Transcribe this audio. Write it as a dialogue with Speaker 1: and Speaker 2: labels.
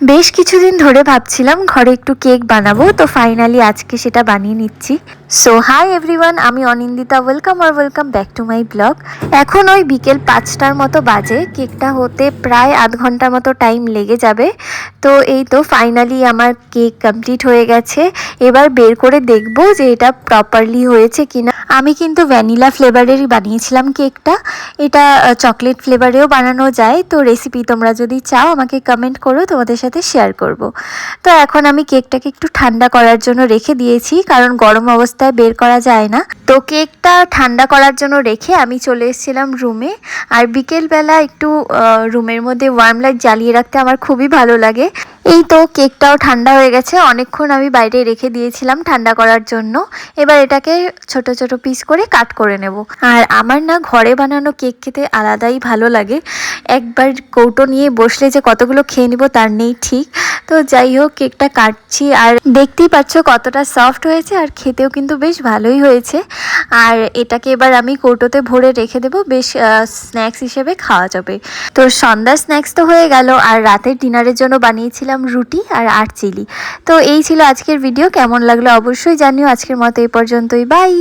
Speaker 1: বেশ কিছুদিন ধরে ভাবছিলাম ঘরে একটু কেক বানাবো, তো ফাইনালি আজকে সেটা বানিয়ে নিচ্ছি। সো হাই এভরিওয়ান, আমি Anindita, welcome back to my blog. এখন ওই বিকেল 5টার মতো বাজে, কেকটা হতে প্রায় আধ ঘন্টার মতো টাইম লেগে যাবে। তো এই তো ফাইনালি আমার কেক কমপ্লিট হয়ে গেছে। এবার বের করে দেখবো যে এটা প্রপারলি হয়েছে কিনা। আমি কিন্তু ভ্যানিলা ফ্লেভারেরই বানিয়েছিলাম কেকটা। এটা চকলেট ফ্লেভারেও বানানো যায়, তো রেসিপি তোমরা যদি চাও আমাকে কমেন্ট করো, তোমাদের সাথে শেয়ার করব। তো এখন আমি কেকটাকে একটু ঠান্ডা করার জন্য রেখে দিয়েছি, কারণ গরম অবস্থায় বের করা যায় না। তো কেকটা ঠান্ডা করার জন্য রেখে আমি চলে এসেছিলাম রুমে। আর বিকেলবেলা একটু রুমের মধ্যে ওয়ার্ম লাইট জ্বালিয়ে রাখতে আমার খুবই ভালো লাগে। এই তো কেকটাও ঠান্ডা হয়ে গেছে, অনেকক্ষণ আমি বাইরে রেখে দিয়েছিলাম ঠান্ডা করার জন্য। এবার এটাকে ছোট ছোট পিস করে কাট করে নেব। আর আমার না ঘরে বানানো কেক খেতে আলাদাই ভালো লাগে। একবার কৌটো নিয়ে বসলে যে কতগুলো খেয়ে নিব তার নেই ঠিক। তো যাই হোক, কেকটা কাটছি আর দেখতেই পাচ্ছ কতটা সফট হয়েছে, আর খেতেও কিন্তু বেশ ভালোই হয়েছে। আর এটাকে এবার আমি কৌটোতে ভরে রেখে দেবো, বেশ স্ন্যাক্স হিসেবে খাওয়া যাবে। তো সন্ধ্যার স্ন্যাক্স তো হয়ে গেল, আর রাতের ডিনারের জন্য বানিয়েছিলাম রুটি আর চিলি। তো এই ছিল আজকের ভিডিও। কেমন লাগলো অবশ্যই জানিও। আজকের মতো এই পর্যন্তই, বাই।